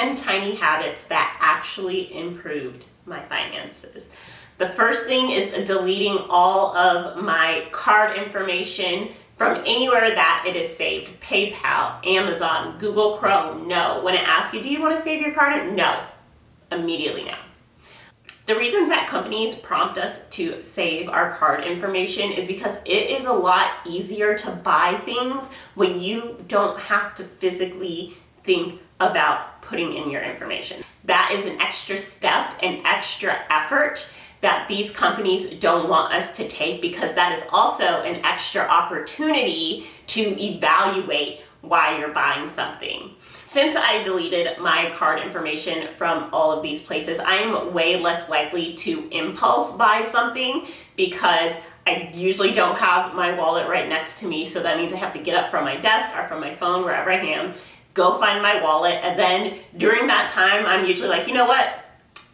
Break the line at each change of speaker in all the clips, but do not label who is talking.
10 tiny habits that actually improved my finances. The first thing is deleting all of my card information from anywhere that it is saved. PayPal, Amazon, Google Chrome, no. When it asks you, do you want to save your card? No. Immediately no. The reasons that companies prompt us to save our card information is because it is a lot easier to buy things when you don't have to physically think about putting in your information. That is an extra step, an extra effort that these companies don't want us to take, because that is also an extra opportunity to evaluate why you're buying something. Since I deleted my card information from all of these places, I'm way less likely to impulse buy something because I usually don't have my wallet right next to me. So that means I have to get up from my desk or from my phone, wherever I am, go find my wallet. And then during that time, I'm usually like, you know what?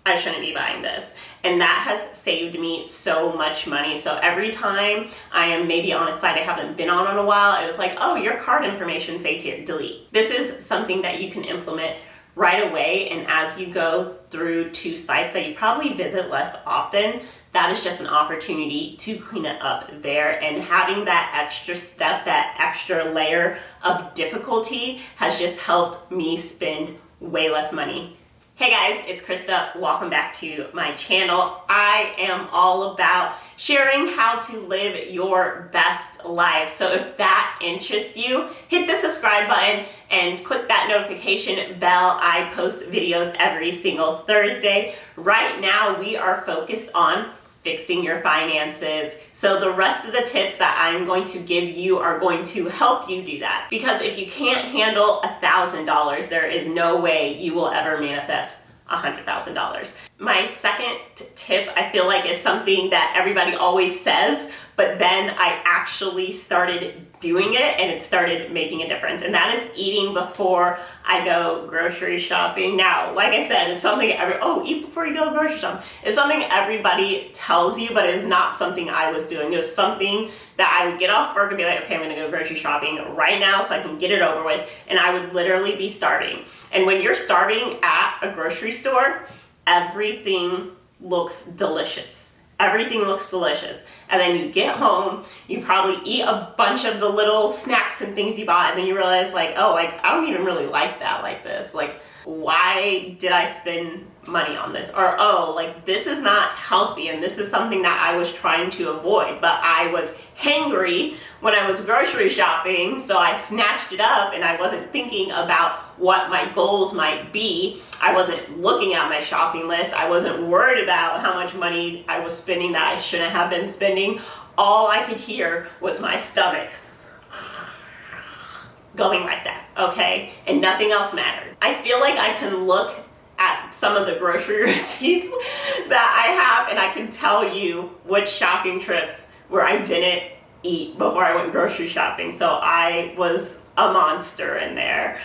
I shouldn't be buying this. And that has saved me so much money. So every time I am maybe on a site I haven't been on in a while, it was like, oh, your card information saved here, delete. This is something that you can implement right away. And as you go through to sites that you probably visit less often, that is just an opportunity to clean it up there. And having that extra step, that extra layer of difficulty has just helped me spend way less money. Hey guys, it's Krista. Welcome back to my channel. I am all about sharing how to live your best life. So if that interests you, hit the subscribe button and click that notification bell. I post videos every single Thursday. Right now, we are focused on fixing your finances. So the rest of the tips that I'm going to give you are going to help you do that. Because if you can't handle $1,000, there is no way you will ever manifest $100,000. My second tip, I feel like, is something that everybody always says, but then I actually started doing it and it started making a difference. And that is eating before I go grocery shopping. Now, like I said, it's something eat before you go grocery shopping. It's something everybody tells you, but it is not something I was doing. It was something that I would get off work and be like, okay, I'm gonna go grocery shopping right now so I can get it over with. And I would literally be starving. And when you're starving at a grocery store, everything looks delicious. Everything looks delicious. And then you get home, you probably eat a bunch of the little snacks and things you bought, and then you realize like, oh, like I don't even really like that like this. Like, why did I spend money on this? Or, oh, like this is not healthy and this is something that I was trying to avoid, but I was hangry when I was grocery shopping, so I snatched it up and I wasn't thinking about what my goals might be. I wasn't looking at my shopping list. I wasn't worried about how much money I was spending that I shouldn't have been spending. All I could hear was my stomach going like that, okay? And nothing else mattered. I feel like I can look at some of the grocery receipts that I have and I can tell you which shopping trips where I didn't eat before I went grocery shopping. So I was a monster in there.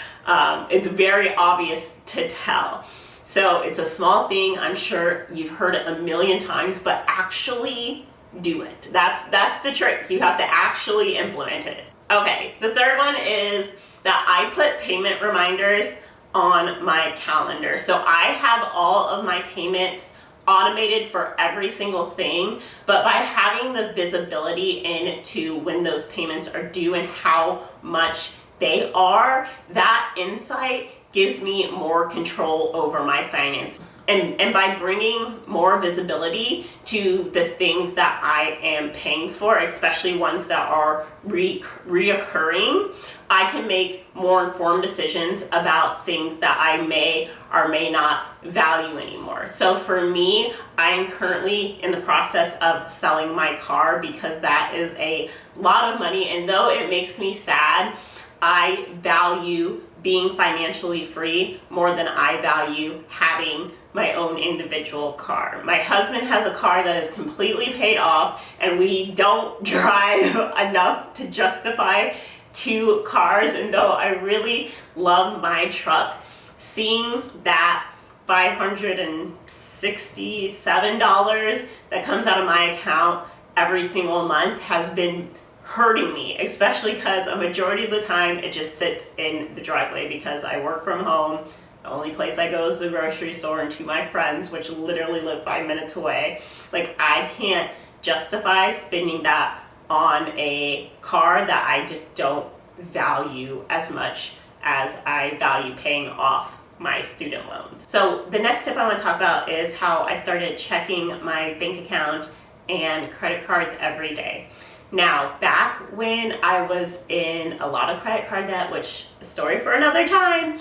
It's very obvious to tell. So it's a small thing. I'm sure you've heard it a million times, but actually do it. That's the trick. You have to actually implement it. Okay, the third one is that I put payment reminders on my calendar. So I have all of my payments automated for every single thing, but by having the visibility into when those payments are due and how much they are, that insight gives me more control over my finances. And by bringing more visibility to the things that I am paying for, especially ones that are reoccurring, I can make more informed decisions about things that I may or may not value anymore. So for me, I am currently in the process of selling my car because that is a lot of money. And though it makes me sad, I value being financially free more than I value having my own individual car. My husband has a car that is completely paid off and we don't drive enough to justify two cars. And though I really love my truck, seeing that $567 that comes out of my account every single month has been hurting me, especially because a majority of the time it just sits in the driveway because I work from home The only place I go is the grocery store and to my friends, which literally live 5 minutes away. Like, I can't justify spending that on a car that I just don't value as much as I value paying off my student loans. So the next tip I want to talk about is how I started checking my bank account and credit cards every day. Now, back when I was in a lot of credit card debt, which is a story for another time,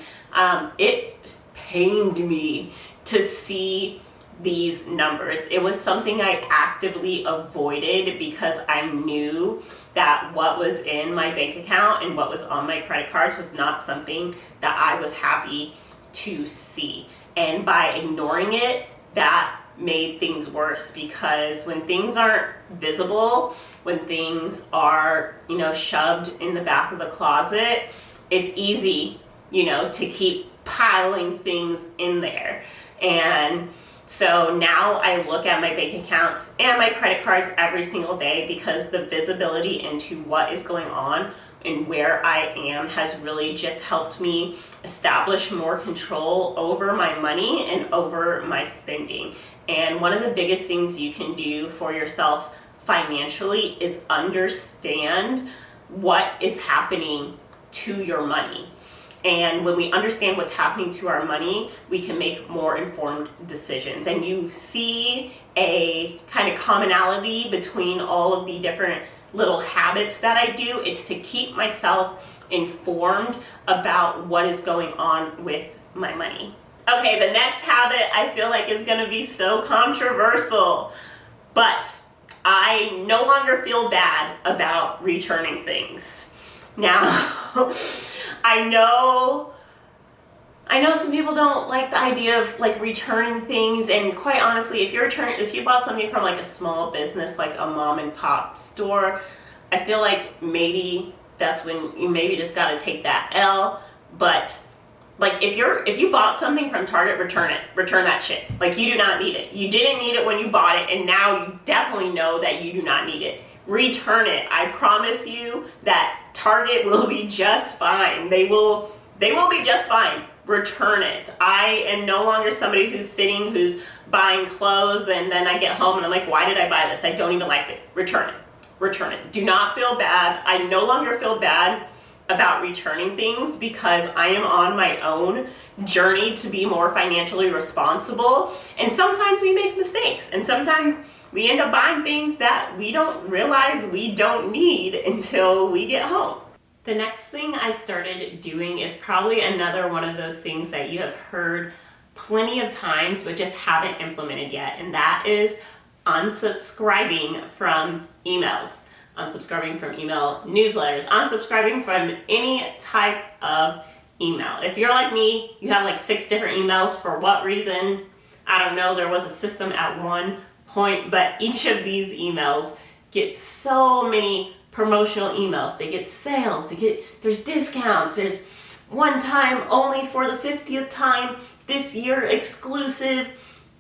it pained me to see these numbers. It was something I actively avoided because I knew that what was in my bank account and what was on my credit cards was not something that I was happy to see. And by ignoring it, that made things worse, because when things aren't visible, when things are, shoved in the back of the closet, it's easy, to keep piling things in there. And so now I look at my bank accounts and my credit cards every single day, because the visibility into what is going on and where I am has really just helped me establish more control over my money and over my spending. And one of the biggest things you can do for yourself financially is understand what is happening to your money. And when we understand what's happening to our money, we can make more informed decisions. And you see a kind of commonality between all of the different little habits that I do. It's to keep myself informed about what is going on with my money. Okay, the next habit I feel like is going to be so controversial, but I no longer feel bad about returning things. Now, I know some people don't like the idea of like returning things, and quite honestly, if you bought something from like a small business, like a mom and pop store, I feel like maybe that's when you maybe just got to take that L. But like if you bought something from Target, return that shit. Like, you do not need it. You didn't need it when you bought it, and now you definitely know that you do not need it. Return it. I promise you that Target will be just fine. They will be just fine. Return it. I am no longer somebody who's buying clothes and then I get home and I'm like, why did I buy this? I don't even like it. Return it. Return it. Do not feel bad. I no longer feel bad about returning things, because I am on my own journey to be more financially responsible. And sometimes we make mistakes, and sometimes we end up buying things that we don't realize we don't need until we get home. The next thing I started doing is probably another one of those things that you have heard plenty of times but just haven't implemented yet, and that is unsubscribing from emails. Unsubscribing from email newsletters, unsubscribing from any type of email. If you're like me, you have like 6 different emails. For what reason? I don't know. There was a system at one point, but each of these emails get so many promotional emails. They get sales, there's discounts, there's one time only for the 50th time this year exclusive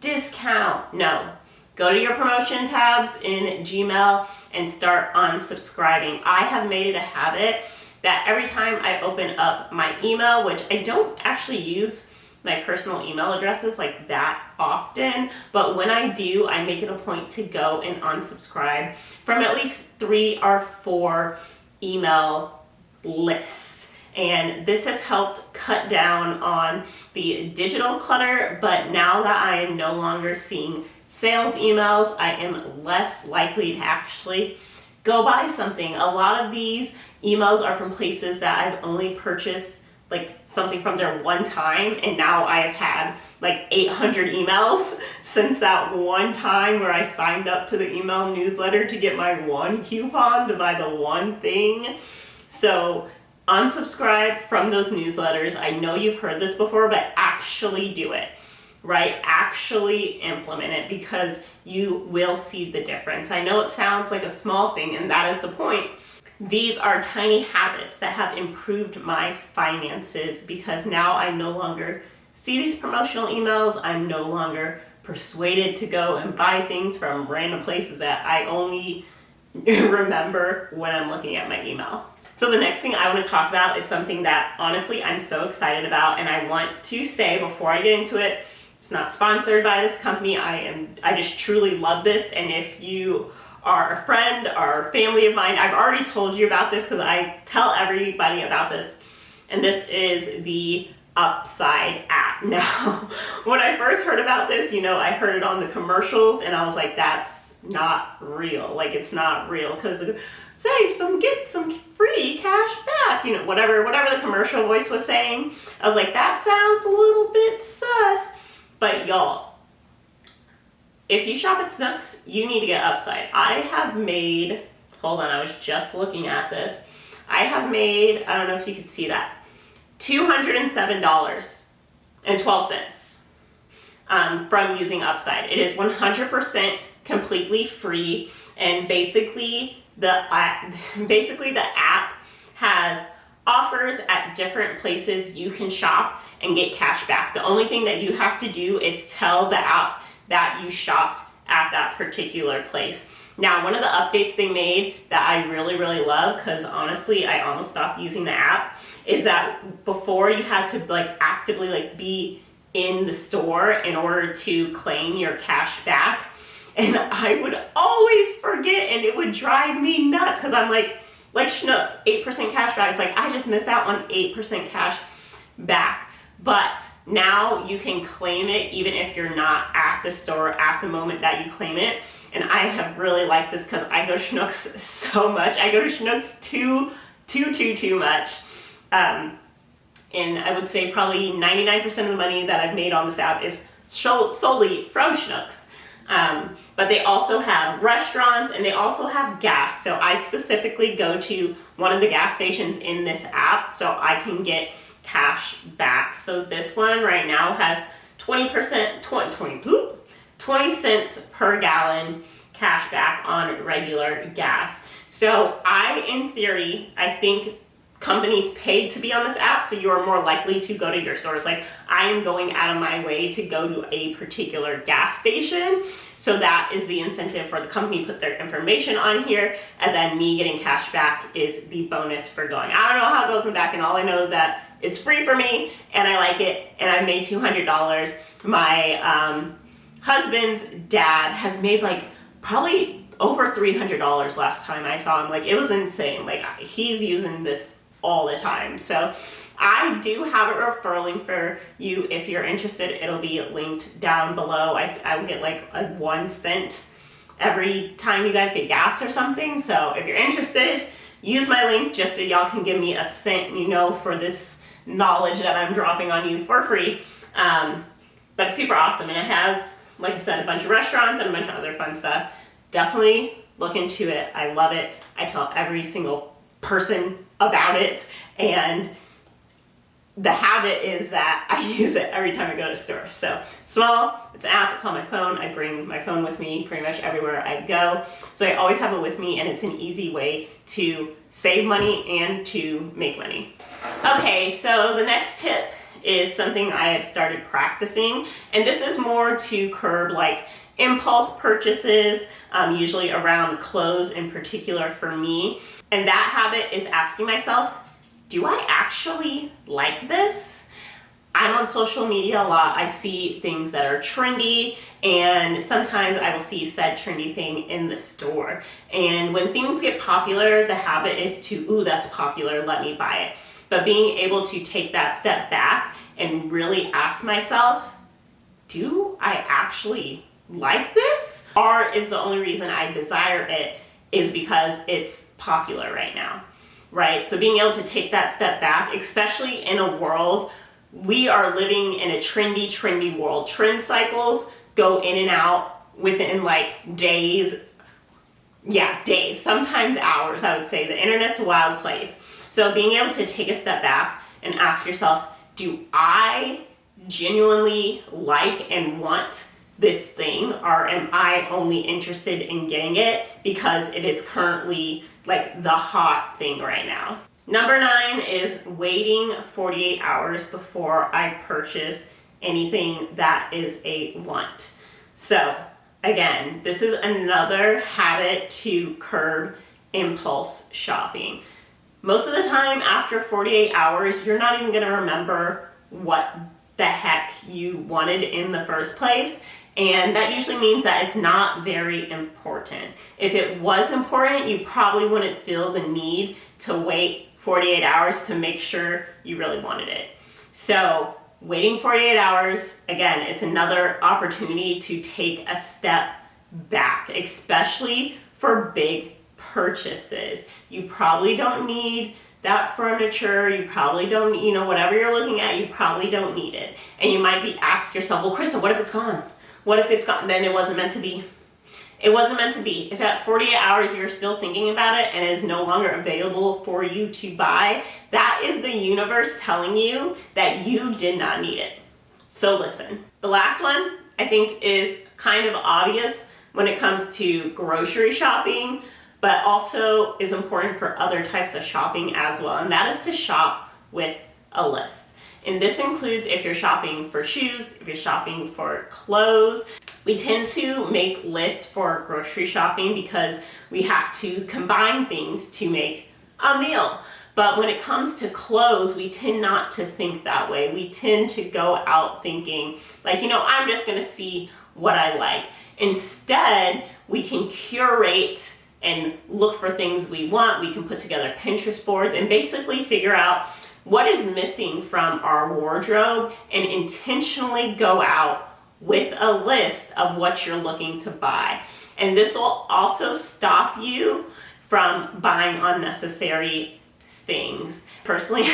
discount. No. Go to your promotion tabs in Gmail and start unsubscribing. I have made it a habit that every time I open up my email, which I don't actually use my personal email addresses like that often, but when I do, I make it a point to go and unsubscribe from at least 3 or 4 email lists. And this has helped cut down on the digital clutter, but now that I am no longer seeing sales emails, I am less likely to actually go buy something. A lot of these emails are from places that I've only purchased like something from there one time, and now I have had like 800 emails since that one time where I signed up to the email newsletter to get my one coupon to buy the one thing. So unsubscribe from those newsletters. I know you've heard this before, but actually do it. Right? Actually implement it, because you will see the difference. I know it sounds like a small thing, and that is the point. These are tiny habits that have improved my finances, because now I no longer see these promotional emails. I'm no longer persuaded to go and buy things from random places that I only remember when I'm looking at my email. So the next thing I want to talk about is something that honestly I'm so excited about, and I want to say before I get into it, it's not sponsored by this company. I just truly love this, and if you are a friend or family of mine, I've already told you about this because I tell everybody about this, and this is the Upside app. Now, when I first heard about this, I heard it on the commercials, and I was like, that's not real. Like, it's not real, because get some free cash back, whatever the commercial voice was saying. I was like, that sounds a little bit sus. But y'all, if you shop at Snooks, you need to get Upside. I have made, hold on, I was just looking at this. I have made, I don't know if you could see that, $207.12 from using Upside. It is 100% completely free, and basically the app has offers at different places you can shop and get cash back. The only thing that you have to do is tell the app that you shopped at that particular place. Now, one of the updates they made that I really, really love, because honestly, I almost stopped using the app, is that before you had to actively be in the store in order to claim your cash back. And I would always forget, and it would drive me nuts, because I'm like Schnooks, 8% cash back. It's like, I just missed out on 8% cash back. But now you can claim it even if you're not at the store at the moment that you claim it. And I have really liked this because I go to Schnooks so much. I go to Schnooks too much. And I would say probably 99% of the money that I've made on this app is solely from Schnooks. But they also have restaurants, and they also have gas. So I specifically go to one of the gas stations in this app so I can get cash back. So this one right now has 20 cents per gallon cash back on regular gas. So in theory, I think companies paid to be on this app, so you're more likely to go to your stores. Like, I am going out of my way to go to a particular gas station, so that is the incentive for the company to put their information on here, and then me getting cash back is the bonus for going. I don't know how it goes in back, and all I know is that it's free for me, and I like it, and I've made $200. My husband's dad has made probably over $300 last time I saw him. It was insane. He's using this all the time. So I do have a referral link for you if you're interested. It'll be linked down below. I will get a 1 cent every time you guys get gas or something. So if you're interested, use my link just so y'all can give me a cent, for this knowledge that I'm dropping on you for free. But it's super awesome, and it has, like I said, a bunch of restaurants and a bunch of other fun stuff. Definitely look into it. I love it. I tell every single person about it, and the habit is that I use it every time I go to the store. So it's small, it's an app, it's on my phone. I bring my phone with me pretty much everywhere I go. So I always have it with me, and it's an easy way to save money and to make money. Okay, so the next tip is something I have started practicing, and this is more to curb impulse purchases, usually around clothes in particular for me. And that habit is asking myself, do I actually like this? I'm on social media a lot. I see things that are trendy, and sometimes I will see said trendy thing in the store. And when things get popular, the habit is to, ooh, that's popular, let me buy it. But being able to take that step back and really ask myself, do I actually like this? Or is the only reason I desire it is because it's popular right now, right? So being able to take that step back, especially in a world, we are living in a trendy world. Trend cycles go in and out within days, sometimes hours, I would say. The internet's a wild place. So being able to take a step back and ask yourself, do I genuinely like and want this thing, or am I only interested in getting it because it is currently the hot thing right now? Number 9 is waiting 48 hours before I purchase anything that is a want. So again, this is another habit to curb impulse shopping. most of the time after 48 hours, you're not even gonna remember what the heck you wanted in the first place. And that usually means that it's not very important. If it was important, you probably wouldn't feel the need to wait 48 hours to make sure you really wanted it. So waiting 48 hours, again, it's another opportunity to take a step back, especially for big purchases. You probably don't need that furniture, you probably don't, whatever you're looking at, you probably don't need it. And you might be asking yourself, well, Krista, what if it's gone? What if it's gone? Then it wasn't meant to be. It wasn't meant to be. If at 48 hours you're still thinking about it and it is no longer available for you to buy, that is the universe telling you that you did not need it. So listen, the last one I think is kind of obvious when it comes to grocery shopping, but also is important for other types of shopping as well, and that is to shop with a list. And this includes if you're shopping for shoes, if you're shopping for clothes. We tend to make lists for grocery shopping because we have to combine things to make a meal. But when it comes to clothes, we tend not to think that way. We tend to go out thinking like, I'm just gonna see what I like. Instead, we can curate and look for things we want. We can put together Pinterest boards and basically figure out what is missing from our wardrobe and intentionally go out with a list of what you're looking to buy. And this will also stop you from buying unnecessary things. Personally,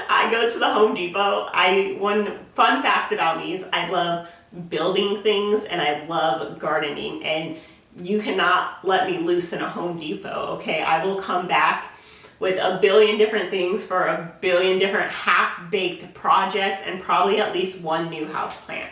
I go to the Home Depot. One fun fact about me is I love building things and I love gardening, and you cannot let me loose in a Home Depot, okay? I will come back with a billion different things for a billion different half-baked projects and probably at least one new houseplant.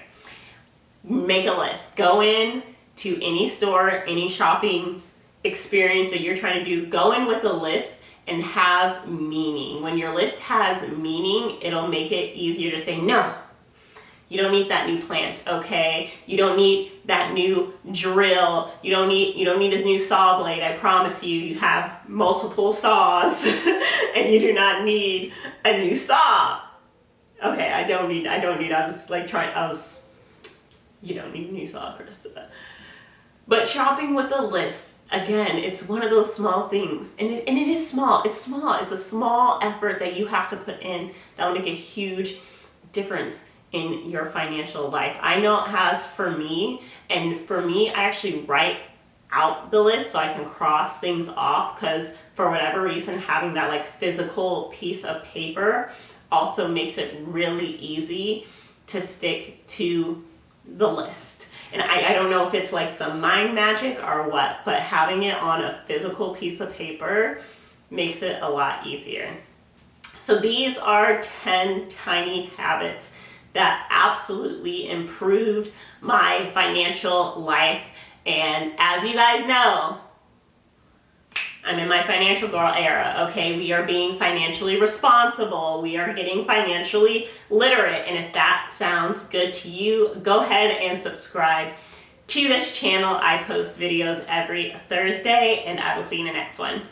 Make a list. Go in to any store, any shopping experience that you're trying to do. Go in with a list and have meaning. When your list has meaning, it'll make it easier to say, no, you don't need that new plant, okay? You don't need that new drill. You don't need a new saw blade. I promise you, you have multiple saws and you do not need a new saw. Okay, you don't need a new saw, Krista. But shopping with a list, again, it's one of those small things. And it is small. It's small. It's a small effort that you have to put in that will make a huge difference in your financial life. I know it has for me, and for me, I actually write out the list so I can cross things off, because for whatever reason, having that physical piece of paper also makes it really easy to stick to the list. And I don't know if it's some mind magic or what, but having it on a physical piece of paper makes it a lot easier. So these are 10 tiny habits that absolutely improved my financial life. And as you guys know, I'm in my financial girl era, okay? We are being financially responsible. We are getting financially literate. And if that sounds good to you, go ahead and subscribe to this channel. I post videos every Thursday, and I will see you in the next one.